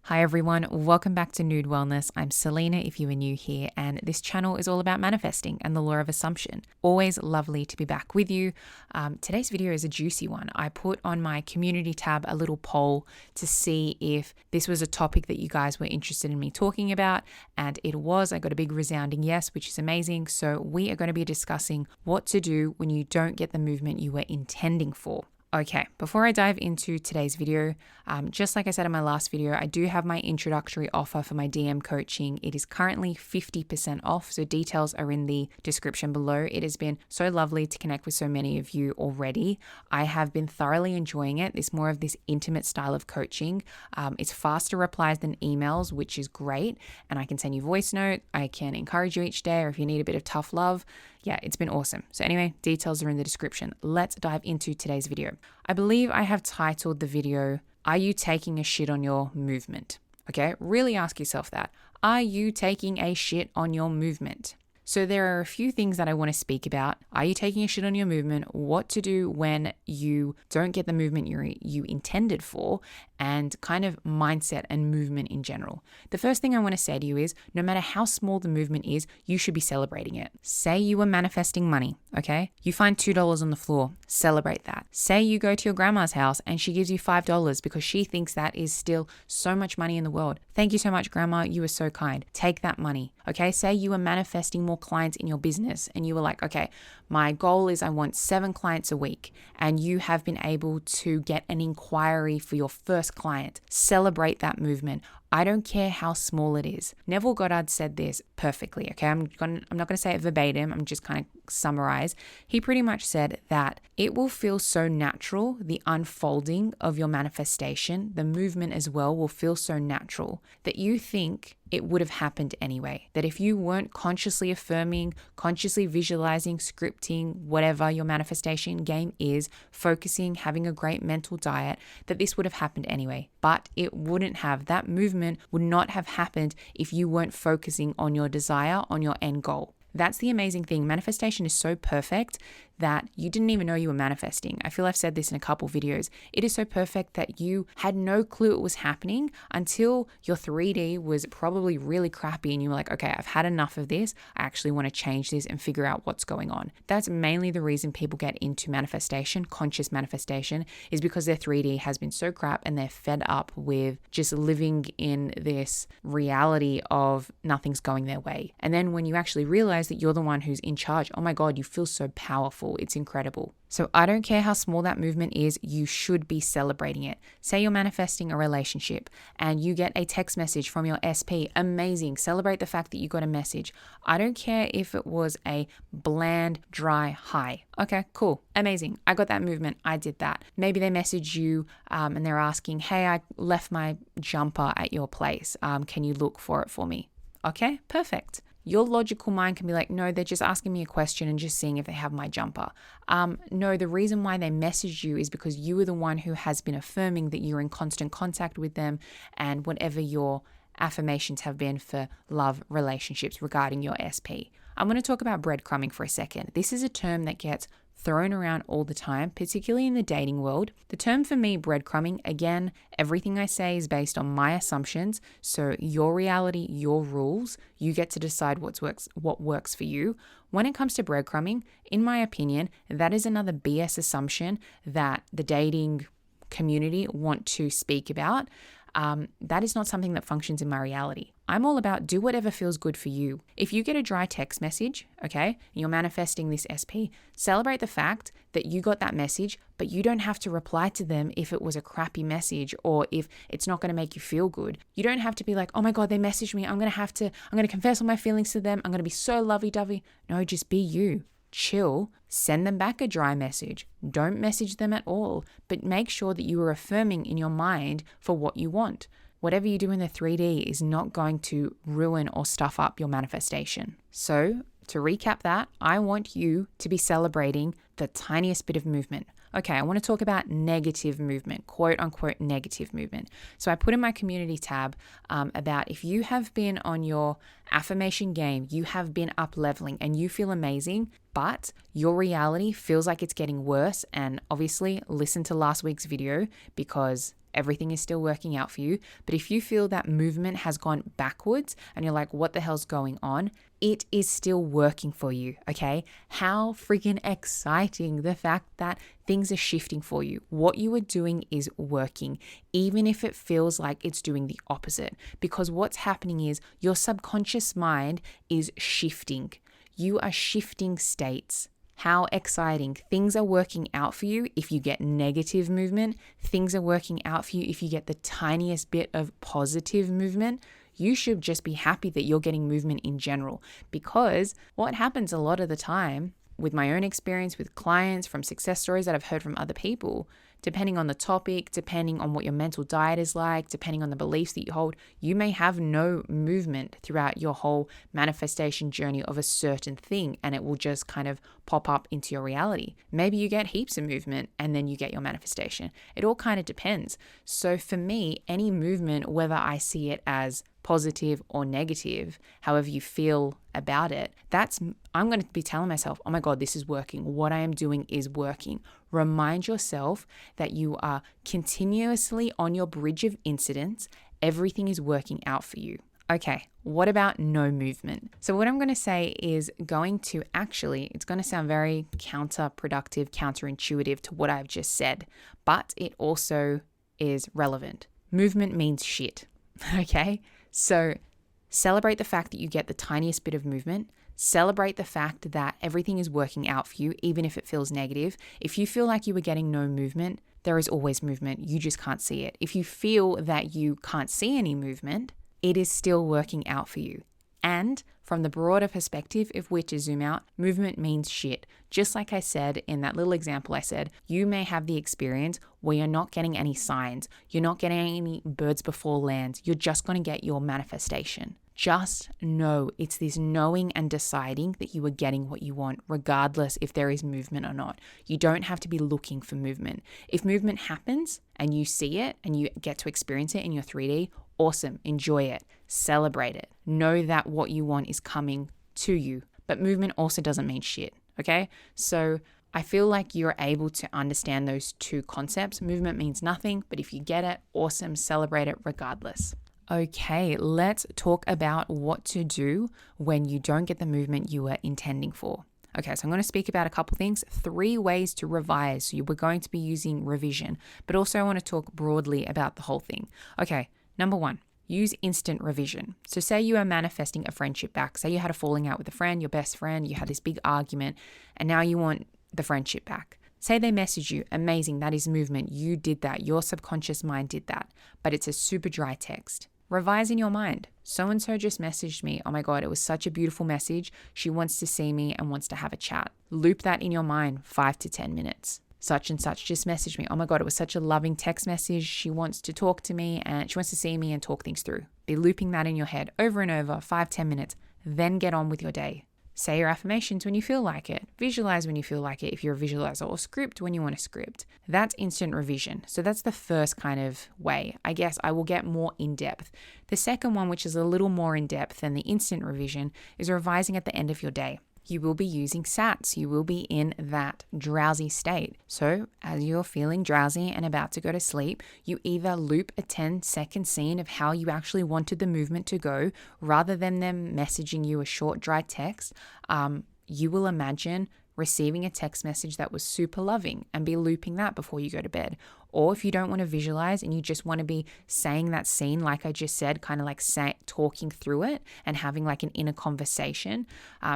Hi everyone, welcome back to Nude Wellness. I'm Selena if you are new here, and this channel is all about manifesting and the law of assumption. Always lovely to be back with you. Today's video is a juicy one. I put on my community tab a little poll to see if this was a topic that you guys were interested in me talking about, and it was. I got a big resounding yes, which is amazing. So we are going to be discussing what to do when you don't get the movement you were intending for. Okay, before I dive into today's video, just like I said in my last video, I do have my introductory offer for my DM coaching. It is currently 50% off, so details are in the description below. It has been so lovely to connect with so many of you already. I have been thoroughly enjoying it. It's more of this intimate style of coaching. It's faster replies than emails, which is great, and I can send you voice note. I can encourage you each day, or if you need a bit of tough love. Yeah, it's been awesome. So anyway, details are in the description. Let's dive into today's video. I believe I have titled the video, Are You Taking a Shit on Your Movement? Okay, really ask yourself that. Are you taking a shit on your movement? So there are a few things that I want to speak about. Are you taking a shit on your movement? What to do when you don't get the movement you intended for, and kind of mindset and movement in general. The first thing I want to say to you is, no matter how small the movement is, you should be celebrating it. Say you were manifesting money, okay? You find $2 on the floor, celebrate that. Say you go to your grandma's house and she gives you $5 because she thinks that is still so much money in the world. Thank you so much, Grandma. You were so kind. Take that money, okay? Say you were manifesting more clients in your business and you were like, okay, my goal is I want 7 clients a week, and you have been able to get an inquiry for your first client. Celebrate that movement. I don't care how small it is. Neville Goddard said this perfectly, okay? I'm not going to say it verbatim. I'm just kind of summarize. He pretty much said that it will feel so natural, the unfolding of your manifestation, the movement as well will feel so natural that you think it would have happened anyway. That if you weren't consciously affirming, consciously visualizing, scripting, whatever your manifestation game is, focusing, having a great mental diet, that this would have happened anyway. But it wouldn't have. That movement would not have happened if you weren't focusing on your desire, on your end goal. That's the amazing thing. Manifestation is so perfect that you didn't even know you were manifesting. I feel I've said this in a couple videos. It is so perfect that you had no clue it was happening until your 3D was probably really crappy and you were like, okay, I've had enough of this. I actually want to change this and figure out what's going on. That's mainly the reason people get into manifestation, conscious manifestation, is because their 3D has been so crap and they're fed up with just living in this reality of nothing's going their way. And then when you actually realize that you're the one who's in charge, oh my God, you feel so powerful. It's incredible. So I don't care how small that movement is, you should be celebrating it. Say you're manifesting a relationship and you get a text message from your SP. Amazing. Celebrate the fact that you got a message. I don't care if it was a bland, dry hi. Okay, cool. Amazing. I got that movement. I did that. Maybe they message you and they're asking, hey, I left my jumper at your place. Can you look for it for me? Okay, perfect. Your logical mind can be like, no, they're just asking me a question and just seeing if they have my jumper. No, the reason why they messaged you is because you were the one who has been affirming that you're in constant contact with them, and whatever your affirmations have been for love relationships regarding your SP. I'm going to talk about breadcrumbing for a second. This is a term that gets thrown around all the time, particularly in the dating world. The term for me, breadcrumbing, again, everything I say is based on my assumptions. So your reality, your rules, you get to decide what works for you. When it comes to breadcrumbing, in my opinion, that is another BS assumption that the dating community want to speak about. That is not something that functions in my reality. I'm all about do whatever feels good for you. If you get a dry text message, okay, and you're manifesting this SP, celebrate the fact that you got that message, but you don't have to reply to them if it was a crappy message or if it's not going to make you feel good. You don't have to be like, oh my God, they messaged me. I'm going to confess all my feelings to them. I'm going to be so lovey-dovey. No, just be you. Chill, send them back a dry message. Don't message them at all, but make sure that you are affirming in your mind for what you want. Whatever you do in the 3D is not going to ruin or stuff up your manifestation. So to recap that, I want you to be celebrating the tiniest bit of movement. Okay, I want to talk about negative movement, quote unquote negative movement. So I put in my community tab about if you have been on your affirmation game, you have been up leveling and you feel amazing, but your reality feels like it's getting worse. And obviously listen to last week's video because everything is still working out for you. But if you feel that movement has gone backwards and you're like, what the hell's going on? It is still working for you, okay? How freaking exciting the fact that things are shifting for you. What you are doing is working, even if it feels like it's doing the opposite. Because what's happening is your subconscious mind is shifting. You are shifting states. How exciting. Things are working out for you if you get negative movement. Things are working out for you if you get the tiniest bit of positive movement. You should just be happy that you're getting movement in general, because what happens a lot of the time, with my own experience with clients, from success stories that I've heard from other people, depending on the topic, depending on what your mental diet is like, depending on the beliefs that you hold, you may have no movement throughout your whole manifestation journey of a certain thing, and it will just kind of pop up into your reality. Maybe you get heaps of movement and then you get your manifestation. It all kind of depends. So for me, any movement, whether I see it as positive or negative, however you feel about it, I'm going to be telling myself, oh my God, this is working. What I am doing is working. Remind yourself that you are continuously on your bridge of incidents. Everything is working out for you. Okay, what about no movement? So what I'm going to say is it's going to sound very counterproductive, counterintuitive to what I've just said, but it also is relevant. Movement means shit, okay? So celebrate the fact that you get the tiniest bit of movement. Celebrate the fact that everything is working out for you, even if it feels negative. If you feel like you were getting no movement, there is always movement. You just can't see it. If you feel that you can't see any movement, it is still working out for you. And from the broader perspective, if we're to zoom out, movement means shit. Just like I said in that little example I said, you may have the experience where you're not getting any signs. You're not getting any birds before land. You're just going to get your manifestation. Just know, it's this knowing and deciding that you are getting what you want, regardless if there is movement or not. You don't have to be looking for movement. If movement happens and you see it and you get to experience it in your 3D, awesome, enjoy it, celebrate it. Know that what you want is coming to you. But movement also doesn't mean shit, okay? So I feel like you're able to understand those two concepts. Movement means nothing, but if you get it, awesome, celebrate it regardless. Okay, let's talk about what to do when you don't get the movement you were intending for. Okay, so I'm going to speak about a couple things, 3 ways to revise. So we're going to be using revision, but also I want to talk broadly about the whole thing. Okay, number 1, use instant revision. So say you are manifesting a friendship back. Say you had a falling out with a friend, your best friend, you had this big argument, and now you want the friendship back. Say they message you, amazing, that is movement. You did that. Your subconscious mind did that, but it's a super dry text. Revise in your mind. So-and-so just messaged me. Oh my God, it was such a beautiful message. She wants to see me and wants to have a chat. Loop that in your mind 5 to 10 minutes. Such and such just messaged me. Oh my God, it was such a loving text message. She wants to talk to me and she wants to see me and talk things through. Be looping that in your head over and over, 5-10 minutes. Then get on with your day. Say your affirmations when you feel like it. Visualize when you feel like it if you're a visualizer, or script when you want to script. That's instant revision. So that's the first kind of way. I guess I will get more in depth. The second one, which is a little more in depth than the instant revision, is revising at the end of your day. You will be using SATs. You will be in that drowsy state. So as you're feeling drowsy and about to go to sleep, you either loop a 10-second scene of how you actually wanted the movement to go, rather than them messaging you a short, dry text. You will imagine receiving a text message that was super loving and be looping that before you go to bed. Or if you don't want to visualize and you just want to be saying that scene, like I just said, kind of like talking through it and having like an inner conversation.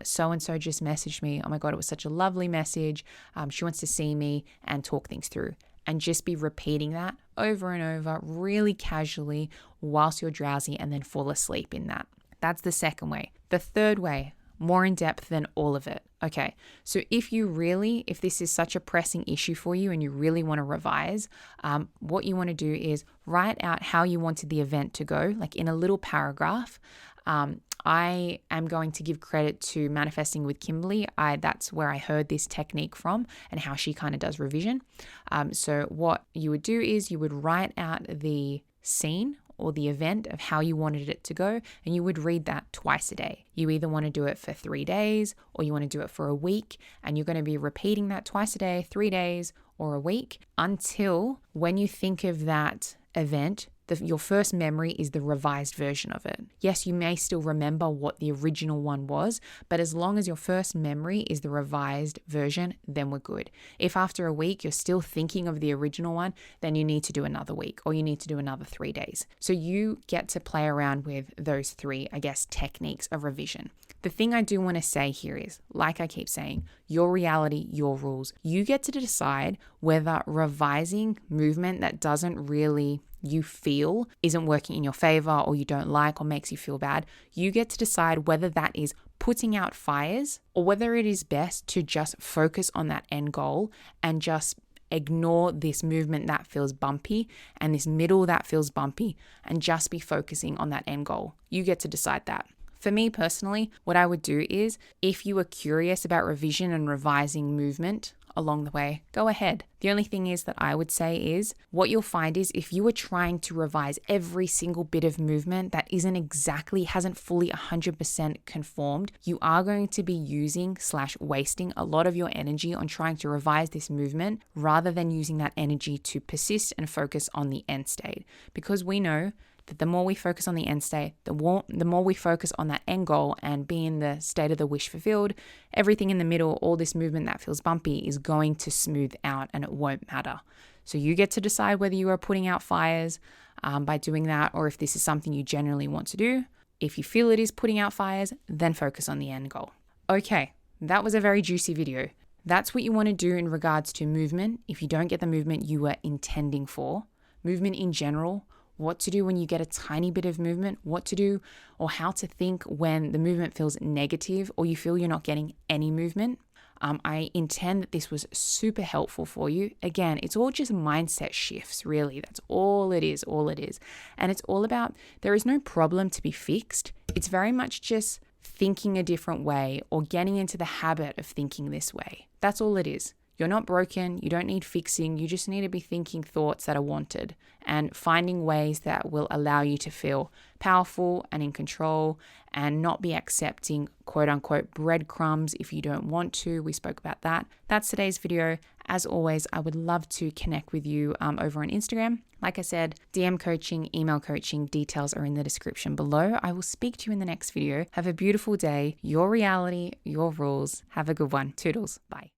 So-and-so just messaged me. Oh my God, it was such a lovely message. She wants to see me and talk things through. And just be repeating that over and over really casually whilst you're drowsy, and then fall asleep in that. That's the second way. The third way, more in depth than all of it. Okay, so if this is such a pressing issue for you and you really want to revise, what you want to do is write out how you wanted the event to go, like in a little paragraph. I am going to give credit to Manifesting with Kimberly. That's where I heard this technique from and how she kind of does revision. So what you would do is you would write out the scene or the event of how you wanted it to go, and you would read that twice a day. You either want to do it for 3 days or you want to do it for a week, and you're going to be repeating that twice a day, 3 days or a week, until when you think of that event, your first memory is the revised version of it. Yes, you may still remember what the original one was, but as long as your first memory is the revised version, then we're good. If after a week you're still thinking of the original one, then you need to do another week or you need to do another 3 days. So you get to play around with those three, techniques of revision. The thing I do want to say here is, like I keep saying, your reality, your rules. You get to decide whether revising movement that doesn't really you feel isn't working in your favor or you don't like or makes you feel bad. You get to decide whether that is putting out fires or whether it is best to just focus on that end goal and just ignore this movement that feels bumpy and this middle that feels bumpy and just be focusing on that end goal. You get to decide that. For me personally, what I would do is, if you are curious about revision and revising movement along the way, go ahead. The only thing is that I would say is, what you'll find is if you are trying to revise every single bit of movement that hasn't fully 100% conformed, you are going to be wasting a lot of your energy on trying to revise this movement rather than using that energy to persist and focus on the end state. Because we know that the more we focus on the end state, the more we focus on that end goal and be in the state of the wish fulfilled, everything in the middle, all this movement that feels bumpy is going to smooth out and it won't matter. So you get to decide whether you are putting out fires by doing that or if this is something you generally want to do. If you feel it is putting out fires, then focus on the end goal. Okay, that was a very juicy video. That's what you want to do in regards to movement. If you don't get the movement you were intending for, movement in general, what to do when you get a tiny bit of movement, what to do or how to think when the movement feels negative or you feel you're not getting any movement. I intend that this was super helpful for you. Again, it's all just mindset shifts, really. That's all it is. And it's all about, there is no problem to be fixed. It's very much just thinking a different way or getting into the habit of thinking this way. That's all it is. You're not broken. You don't need fixing. You just need to be thinking thoughts that are wanted and finding ways that will allow you to feel powerful and in control and not be accepting quote unquote breadcrumbs if you don't want to. We spoke about that. That's today's video. As always, I would love to connect with you over on Instagram. Like I said, DM coaching, email coaching, details are in the description below. I will speak to you in the next video. Have a beautiful day. Your reality, your rules. Have a good one. Toodles. Bye.